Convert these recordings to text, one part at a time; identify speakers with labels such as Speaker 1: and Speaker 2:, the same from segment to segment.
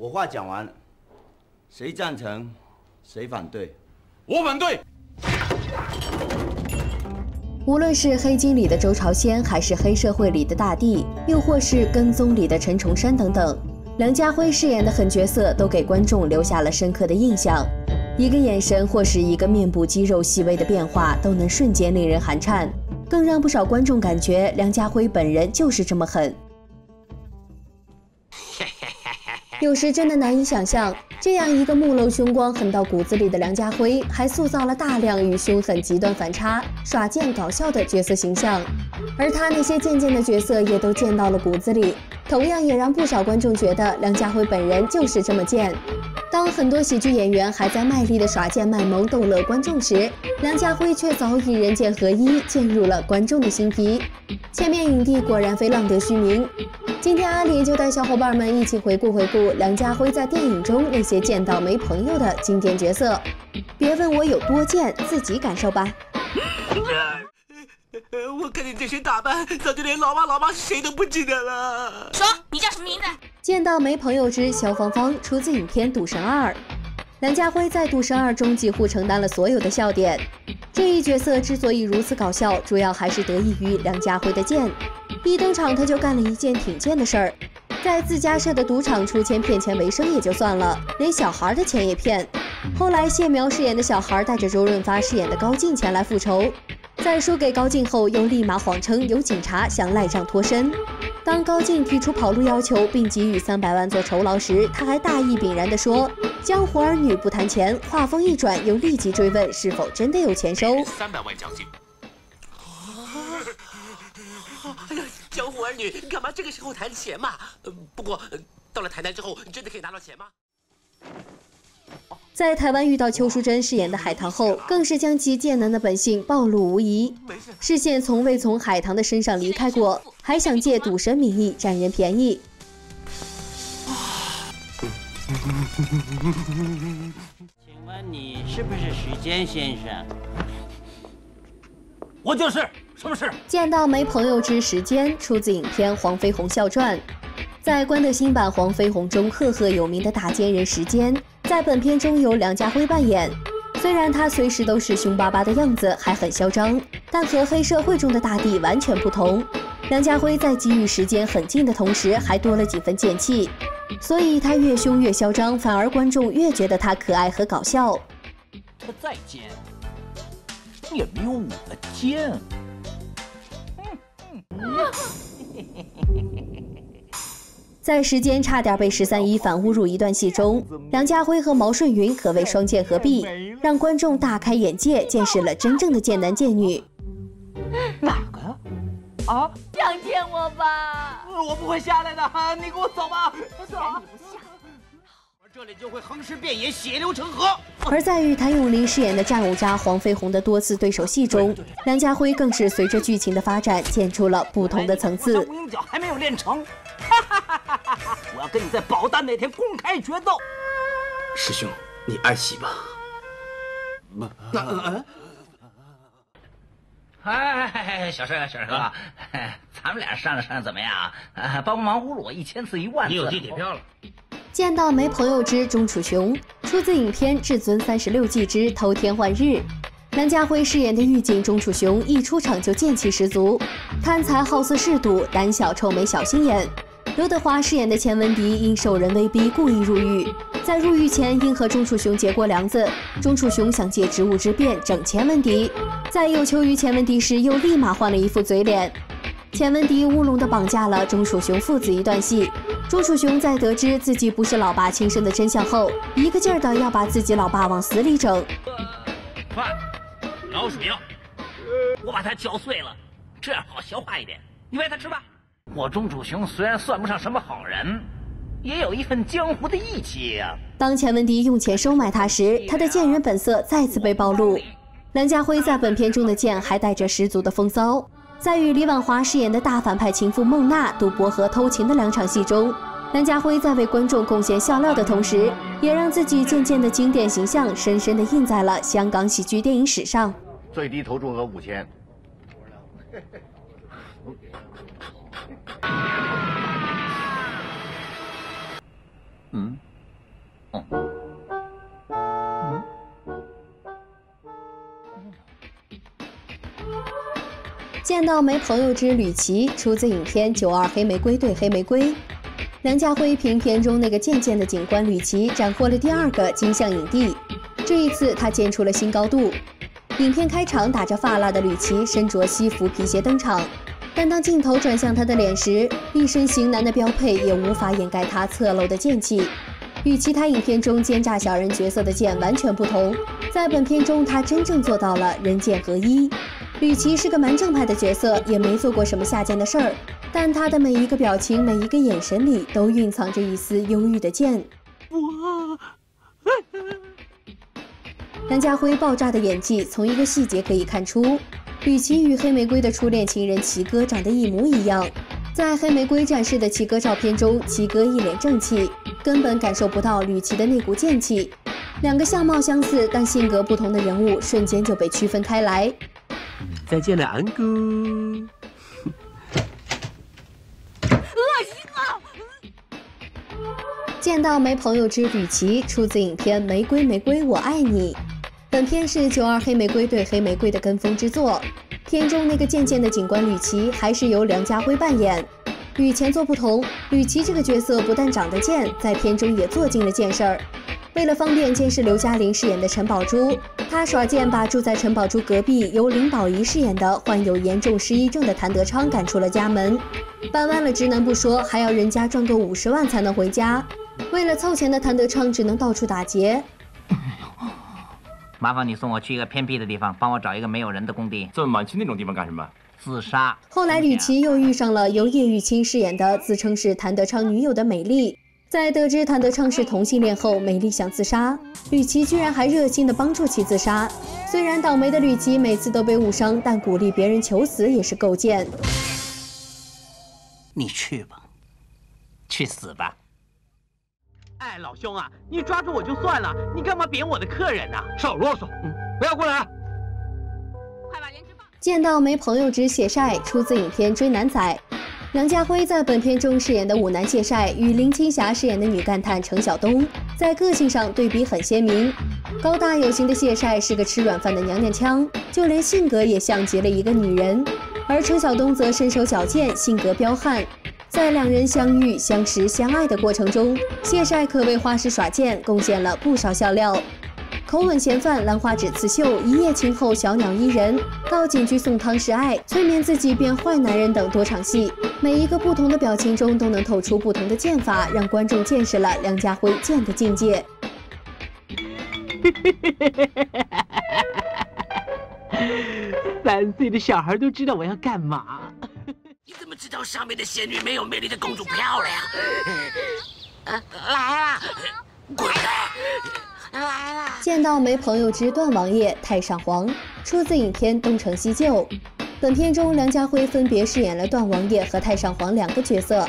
Speaker 1: 我话讲完了，谁赞成，谁反对？
Speaker 2: 我反对。
Speaker 3: 无论是《黑金》里的周朝先，还是《黑社会》里的大地，又或是《跟踪》里的陈重山等等，梁家辉饰演的狠角色都给观众留下了深刻的印象。一个眼神或是一个面部肌肉细微的变化，都能瞬间令人寒颤，更让不少观众感觉梁家辉本人就是这么狠。有时真的难以想象，这样一个木陋凶光、狠到骨子里的梁家辉，还塑造了大量与凶狠极端反差、耍贱搞笑的角色形象。而他那些贱贱的角色也都贱到了骨子里，同样也让不少观众觉得梁家辉本人就是这么贱。当很多喜剧演员还在卖力的耍贱卖萌逗乐观众时，梁家辉却早已人剑合一，渐入了观众的心脾。千面影帝果然非浪得虚名。今天阿里就带小伙伴们一起回顾梁家辉在电影中那些贱到没朋友的经典角色。别问我有多贱，自己感受吧。
Speaker 4: 我看你这身打扮，早就连老妈是谁都不记得了。
Speaker 5: 说，你叫什么名字？
Speaker 3: 贱到没朋友之萧芳芳，出自影片《赌神2》。梁家辉在《赌神2》中几乎承担了所有的笑点。这一角色之所以如此搞笑，主要还是得益于梁家辉的贱。一登场他就干了一件挺贱的事儿，在自家设的赌场出钱骗钱为生也就算了，连小孩的钱也骗。后来谢苗饰演的小孩带着周润发饰演的高进前来复仇，在输给高进后又立马谎称有警察想赖账脱身。当高进提出跑路要求并给予300万做酬劳时，他还大义凛然地说：“江湖儿女不谈钱。”话锋一转，又立即追问是否真的有钱收。
Speaker 4: 300万奖金。哎呀，江湖儿女干嘛这个时候谈钱嘛？不过到了台南之后，真的可以拿到钱吗？
Speaker 3: 在台湾遇到邱淑贞饰演的海棠后，更是将其贱男的本性暴露无遗。视线从未从海棠的身上离开过，还想借赌神名义占人便宜。
Speaker 6: 请问你是不是时间先生？
Speaker 2: 我就是，什么事？
Speaker 3: 见到没朋友之时间，出自影片《黄飞鸿笑传》。在关德新版《黄飞鸿》中赫赫有名的大奸人时间，在本片中由梁家辉扮演。虽然他随时都是凶巴巴的样子，还很嚣张，但和黑社会中的大帝完全不同。梁家辉在给予时间狠劲的同时，还多了几分贱气，所以他越凶越嚣张，反而观众越觉得他可爱和搞笑。
Speaker 2: 他再奸，也没有我贱。
Speaker 3: 在时间差点被13姨反侮辱一段戏中，梁家辉和毛舜筠可谓双剑合璧，让观众大开眼界，见识了真正的贱男贱女。
Speaker 2: 哪个？啊？
Speaker 5: 想见我吧？
Speaker 2: 我不会下来的，你跟我走吧。走。这里就会横尸遍野，血流成河。
Speaker 3: 而在与谭咏麟饰演的战五渣黄飞鸿的多次对手戏中，梁家辉更是随着剧情的发展，见出了不同的层次。
Speaker 2: 无影脚还没有练成，我要跟你在宝丹那天公开决斗。
Speaker 4: 师兄，你爱惜吧。
Speaker 6: 哎，小帅哥，咱们俩商量怎么样？帮忙侮辱我1000次1万次。
Speaker 4: 你有地铁票了。
Speaker 3: 见到没朋友之钟楚雄，出自影片《至尊36计之偷天换日》。梁家辉饰演的狱警钟楚雄一出场就剑气十足，贪财好色嗜赌，胆小臭美小心眼。刘德华饰演的钱文迪因受人威逼故意入狱，在入狱前因和钟楚雄结过梁子，钟楚雄想借职务之便整钱文迪，在有求于钱文迪时又立马换了一副嘴脸。钱文迪乌龙地绑架了钟楚雄父子一段戏。钟楚雄在得知自己不是老爸亲生的真相后，一个劲儿的要把自己老爸往死里整。
Speaker 6: 饭，老鼠药，我把它嚼碎了，这样好消化一点。你喂它吃吧。我钟楚雄虽然算不上什么好人，也有一份江湖的义气呀。
Speaker 3: 当钱文迪用钱收买他时，他的贱人本色再次被暴露。梁家辉在本片中的贱还带着十足的风骚。在与李婉华饰演的大反派情妇孟娜赌博和偷情的2场戏中，梁家辉在为观众贡献笑料的同时，也让自己渐渐的经典形象深深的印在了香港喜剧电影史上。
Speaker 7: 最低投注额5000。
Speaker 3: 见到没朋友之吕奇，出自影片《92黑玫瑰对黑玫瑰》。梁家辉凭片中那个贱贱的警官吕奇，斩获了第2个金像影帝。这一次他建出了新高度。影片开场打着发蜡的吕奇身着西服皮鞋登场，但当镜头转向他的脸时，一身型男的标配也无法掩盖他侧漏的贱气。与其他影片中奸诈小人角色的贱完全不同，在本片中他真正做到了人贱合一。吕奇是个蛮正派的角色，也没做过什么下贱的事儿，但他的每一个表情、每一个眼神里都蕴藏着一丝忧郁的贱。梁家辉爆炸的演技，从一个细节可以看出，吕奇与黑玫瑰的初恋情人齐哥长得一模一样。在黑玫瑰展示的齐哥照片中，齐哥一脸正气，根本感受不到吕奇的那股贱气。2个相貌相似但性格不同的人物，瞬间就被区分开来。
Speaker 4: 再见了，安姑。
Speaker 5: 恶心啊！
Speaker 3: 见到没朋友之吕奇，出自影片《玫瑰玫瑰我爱你》。本片是92黑玫瑰对黑玫瑰的跟风之作。片中那个贱贱的警官吕奇还是由梁家辉扮演。与前作不同，吕奇这个角色不但长得贱，在片中也做尽了贱事儿。为了方便监视刘嘉玲饰演的陈宝珠，他耍贱把住在陈宝珠隔壁由林保怡饰演的患有严重失忆症的谭德昌赶出了家门。搬弯了直男不说，还要人家赚够50万才能回家。为了凑钱的谭德昌只能到处打劫。
Speaker 6: 麻烦你送我去一个偏僻的地方，帮我找一个没有人的工地。
Speaker 8: 这么满去那种地方干什么？
Speaker 6: 自杀。
Speaker 3: 后来吕奇又遇上了由叶玉卿饰演的自称是谭德昌女友的美丽。在得知谭德昌是同性恋后，美丽想自杀，吕奇居然还热心地帮助其自杀。虽然倒霉的吕奇每次都被误伤，但鼓励别人求死也是够贱。
Speaker 6: 你去吧，去死吧！
Speaker 2: 哎，老兄啊，你抓住我就算了，你干嘛扁我的客人呢？
Speaker 8: 少啰嗦，不要过来！
Speaker 5: 快把颜值放。
Speaker 3: 见到没朋友之谢帅，出自影片《追男仔》。梁家辉在本片中饰演的舞男谢帅与林青霞饰演的女干探程晓东，在个性上对比很鲜明。高大有型的谢帅是个吃软饭的娘娘腔，就连性格也像极了一个女人；而程晓东则身手矫健，性格彪悍。在2人相遇、相识、相爱的过程中，谢帅可谓花式耍贱，贡献了不少笑料。口吻嫌犯、兰花指刺绣、一夜情后小鸟依人，到警局送汤示爱、催眠自己变坏男人等多场戏，每一个不同的表情中都能透出不同的剑法，让观众见识了梁家辉剑的境界。
Speaker 2: 3岁的小孩都知道我要干嘛。
Speaker 4: 你怎么知道上面的仙女没有美丽的公主漂亮？来了，滚开！来了！
Speaker 3: 见到没朋友之段王爷太上皇，出自影片《东成西就》。本片中，梁家辉分别饰演了段王爷和太上皇2个角色。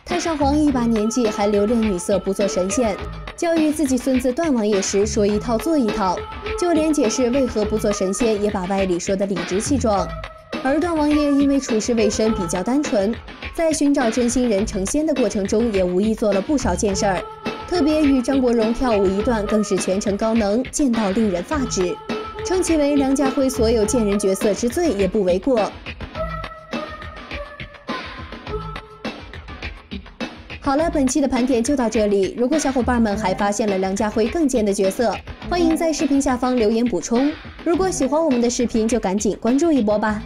Speaker 3: 太上皇一把年纪还留恋女色，不做神仙，教育自己孙子段王爷时说一套做一套，就连解释为何不做神仙也把歪理说得理直气壮。而段王爷因为处事为人比较单纯，在寻找真心人成仙的过程中，也无意做了不少贱事儿。特别与张国荣跳舞一段更是全程高能，贱到令人发指，称其为梁家辉所有贱人角色之最也不为过。好了，本期的盘点就到这里。如果小伙伴们还发现了梁家辉更贱的角色，欢迎在视频下方留言补充。如果喜欢我们的视频，就赶紧关注一波吧。